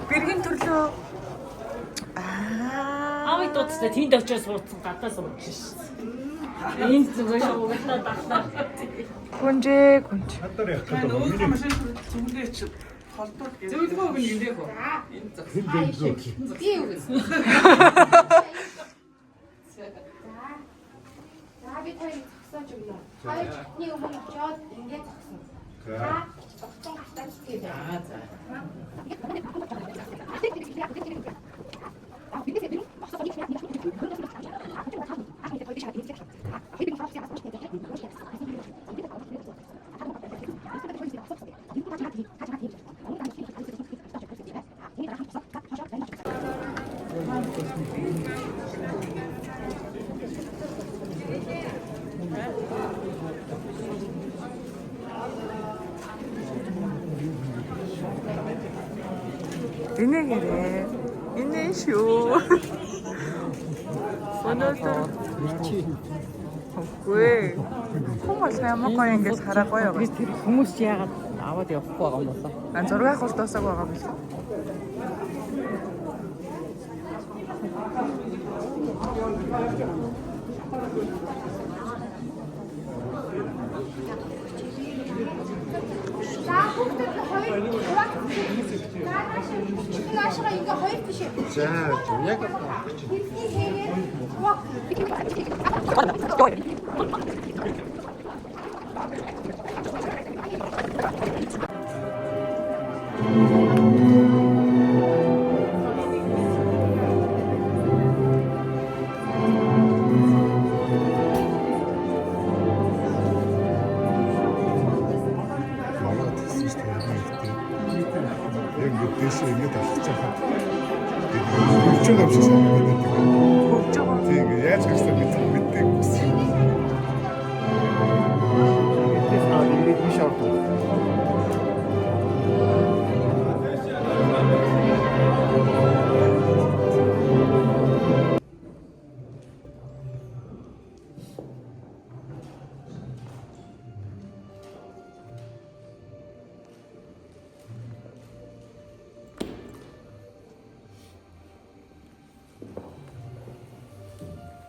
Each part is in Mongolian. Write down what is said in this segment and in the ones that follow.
Бэргийн төрлөө. Авыг дуудсан тэнд очиж суудсан гадаа сууж шээ. Энд зүгээр шуугатаа дахлаа. Гүнжээ. Хатар явах гэдэг юм. Зүгдээ чи холдоод Зөвлөгөө өгнө гинээх үү? энэ зөв. Би юу гэсэн. За би хоёрыг зогсоож өгнө. Хоёр чихний өмнө очиод ингээд зогсно. За зогсон гартаа чигээ. За. Энэгээрээ. Энэ шүү. Өнөөдөр үгүй. Хүмүүс ямар гоё ингэж хараагүй юу? Хүмүүс яагаад аваад явахгүй байгаа юм болоо? Зураг авах дуусаагүй байгаа юм шиг. За бүгд хоёр хуваах. Наашаа ингээ хоёр тийш. За яг Бидний хийгээд хуваах. яг дэше ингэж авчих чахаа. Өчиг авчих санагдаад байна. Өчөг. Тийм яаж гэсэн мэддэг гэсэн. Тэс наа ингэж биш авах.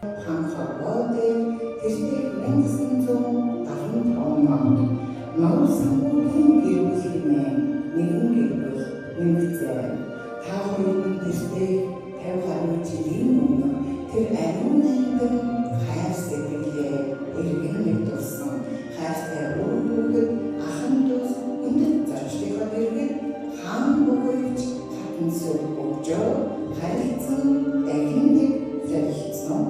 Hankhawade, Testek 1975 онд Мав санхүүгийн гэр бүлийн нэгэн гэр бүл нэмэгдээ. Та хоёрын Testek 50 жилийн өмнө тэр ариун нандин хайр сэтгэлээ эргэн нэгдүүлсэн. Хайртай үр бүгд ахын дус өндөр зарчдынхаа дэргэд хаан бөгөөж хатан сүр өгжөө хайрцан дахиндаг зарилсан.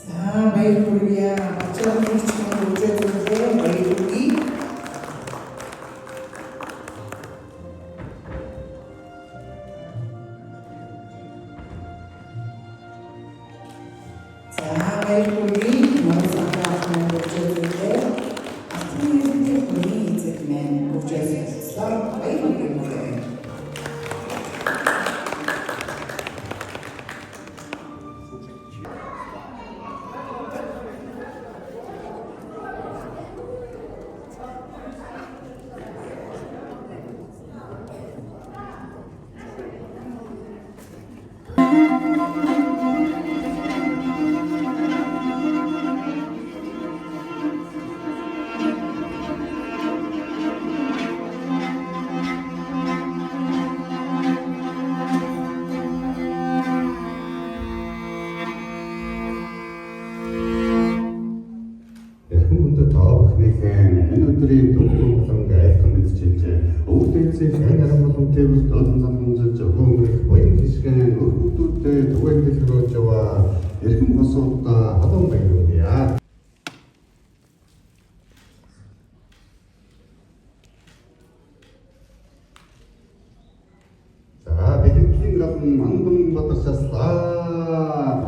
За баяр хүргье. Ачаал хийчихсэн үжиглээ баяр хүргье. За баяр хүргье. Мосагтаа үжиглээ. Ачаалын хүний эзэд мэн үжиглээ. Баяр хүргье. өнөөдрийн төвхөн болон айлхан мэдчилжээ. Өвдөлцөө сайн арга болон төвлөрд олон замунжиж өгөмөрөх баян хэсгэн өрхөдөлтэй түгээх рүү яваа эрхэм босуудаа халуун баярлалаа. За бидний гадна манган боловсруулсан.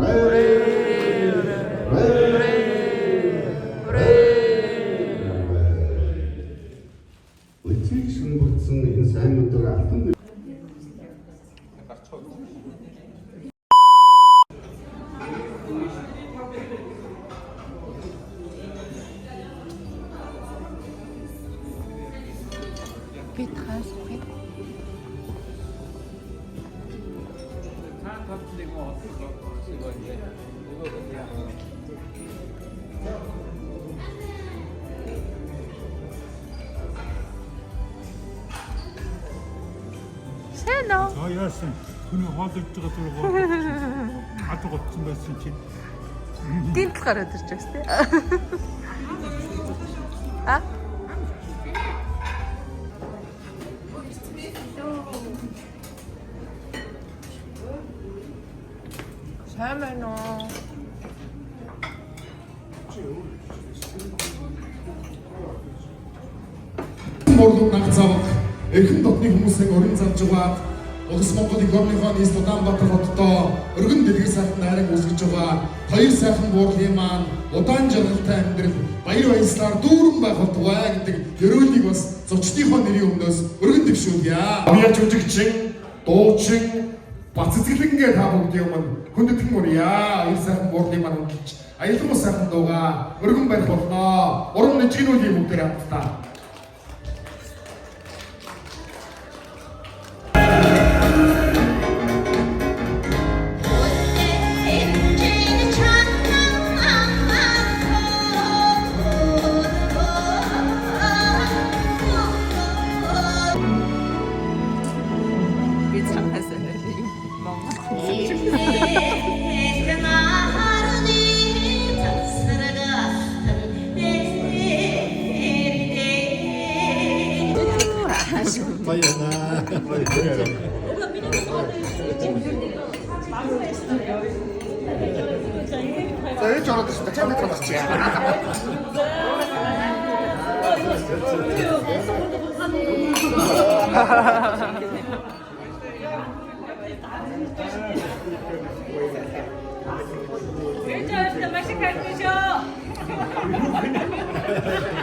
Үчиг шүнбэрсэн энэ сайн өдөр алтан Би таас би. Сэно. яасан хүний хоолойж байгаа дургоо хадгалсан байсан чинь Тинт гараад ирж байгаа тест. А? Сайн байна уу? Морлог нагцаавах эрхэм дотны хүмүүсийн өрн зарж байгаа Улс Монголын горныхоо нийс Улаанбаатар хотдоо өргөн дэлгэр сайхан найраг үүсгэж байгаа хоёр сайхан буурлын маань удаан жаргалтай амьдрал баяр баясгалаар дүүрэн байх болтугай гэдэг ерөөлийг бас зочдынхоо нэрийн өмнөөс өргөн дэвшүүлье. Авьяа жүжигчин, дуучин, бацэцгэлэнгээ та бүгдийн өмнө хүндэтгэн мөрья. Хоёр сайхан буурлын маань үнэлж аялал сайхан дуугаа өргөн барих болно. Урам нэжгэнүүлийн бүгдээр хамтдаа.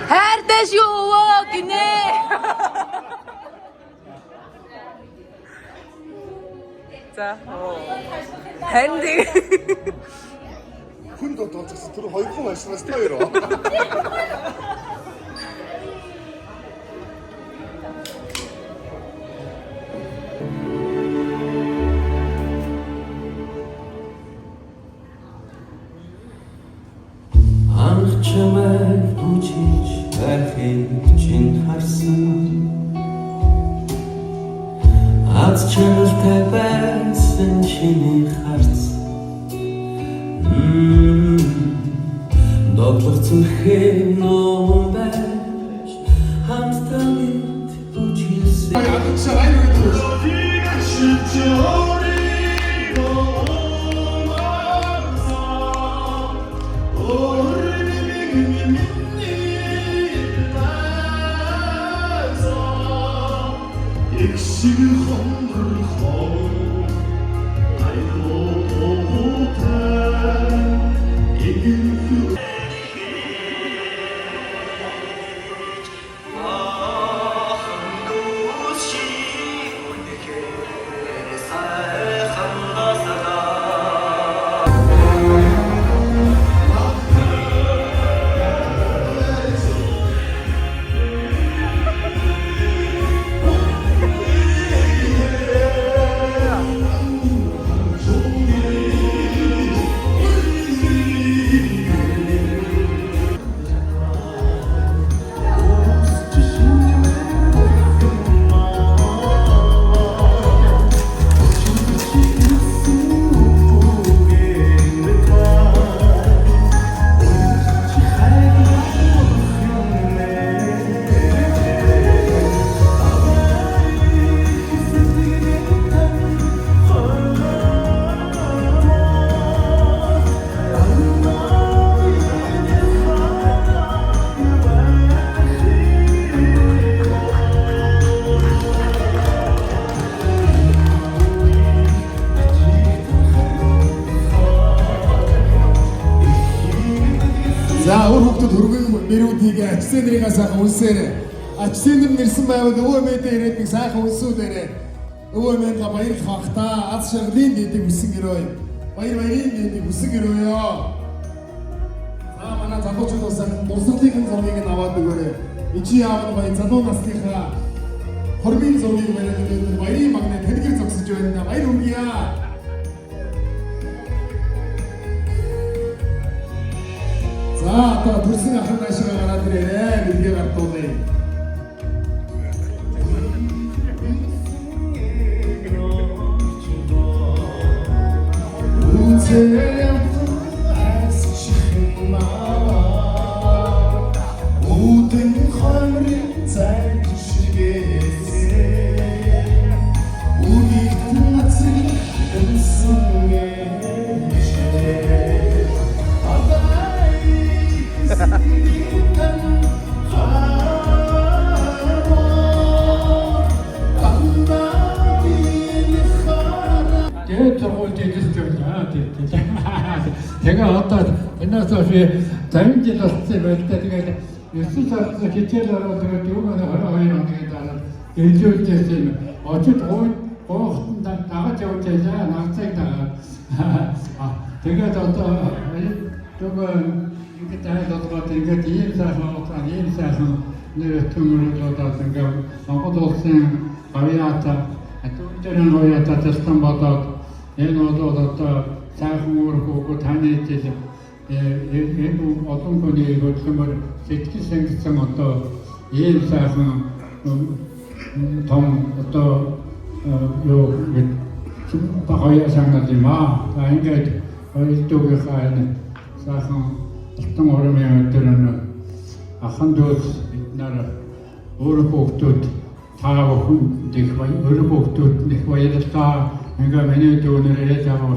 Herdes юу гинэ. За. Хэнди. хүн дуудчихсан тэр хоёр хүн ажилланаас тойроо Чамайг бүжиж байхыг чинь харсан Аз чанартай байсан чиний харц Доглогцсон хэмнон байж хамтдаа мэд бүжгэлсэн Ачсэнэрийн сайхан үнсээрээ. Ачсэнэр нэрсэн байвал өвөө мэдээ ирээд нэг сайхан үнсүүдээрээ. Өвөө мэнга баяр хахта аз шаргалын дэдэг үсэн гэрөө. Баярын дэдэг үсэн гэрөөё. Манай залуучууд усаа дурсгалын зургийг аваад өгөөрэй. Ичи аав баяр залуу насныхаа хормын зургийг бариад өгөөд баярын магнаа тэнэгэр зогсож байна. Баяр хүргье. За одоо төрсөн ахын наашаа гараад ирээрэй. Бидгээ гартуулъя. 제가 어떤 옛날 소시에 자연지 졌을 때 제가 뉴스에서 기체로 제가 두고는 어려워요. 그러니까 일주일 됐으면 어쨌든 나가지 못해서 낙생다. 제가 또 조금 이렇게 다해서 이게 뒤에서 늘 통으로 저 생각 아무도 없음 바위아타 또 때는 거야타 testan 받아 얘너도 또 사후로 다니지 얘도 어떤 분이 이거 정말 새끼 생겼던 어떤 예사는 동 어떤 요 바가야 상하지 마 아닌가 이쪽에 가는 사상 어떤 어려움에 들은 한도 나라 오르복도 다하고 내가 오르복도 내가 이랬다 내가 매년도 오늘 해자고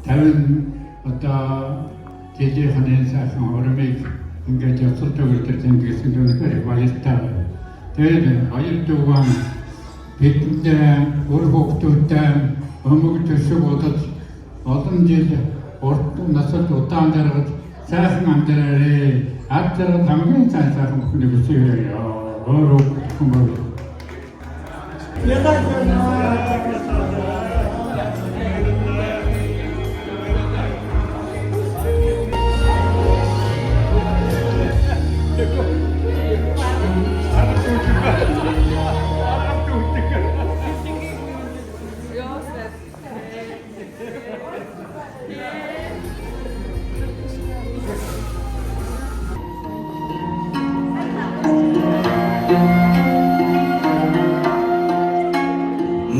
다른 어떤 제재하는 사상 어려움이 그러니까 저 서쪽을 뜻한 게 생각을 와있다. 대는 아직도 비트대 오르복도 때 어묵도 쓰고 어떤 일 어떤 나서도 어떤 데로 사상 안 되래 앞으로 당연히 사상 그리고 쓰여요. 어렵고 뭐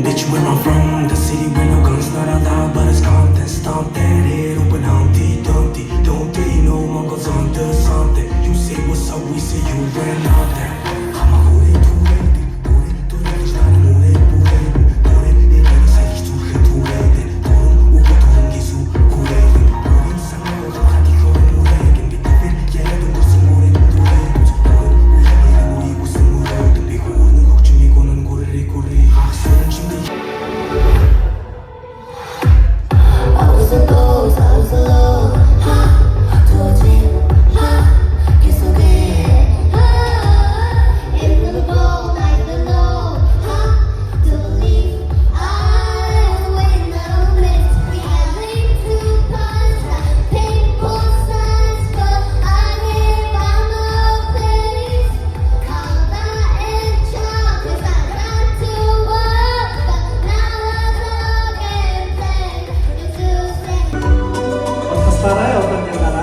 Bitch, where I'm from, the city where no guns not allowed, but it's Compton. Stomp that head open, Humpty Dumpty. Don't they know Mongols onto something? You say what's up, we say you ran out there. Ama hore turedi, hore turedi, stane more buredi, hore nere sai turedi, hore ugoton gisu kuredi, hore sango hati hore muredi, bitir yere döndürsün hore turedi, hore uyarı usun muredi, bir hore nokçumi konun kurri kurri, aksun şimdi. I was alone, ha, told you, ha, kiss again, ha, into the bowl, I don't know, ha, to believe I win the race. We had linked to punch, painful signs, but I never found no place. Call that and child, 'cause I got to work, but now I'm again playing. It's Tuesday. старая 어떤 게 나라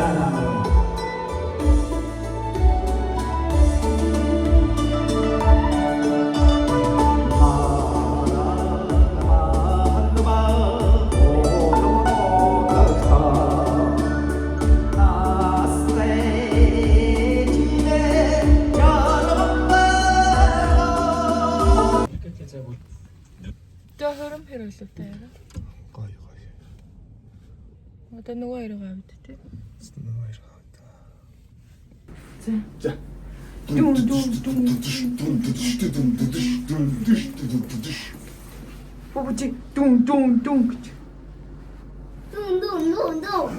Тэ хором хэрэглэвтэй яа. Гоё. Одоо нөгөө хоёр гавд тий. Нөгөө хоёр гавд. За. Бобжиг дүн гэж. Дун.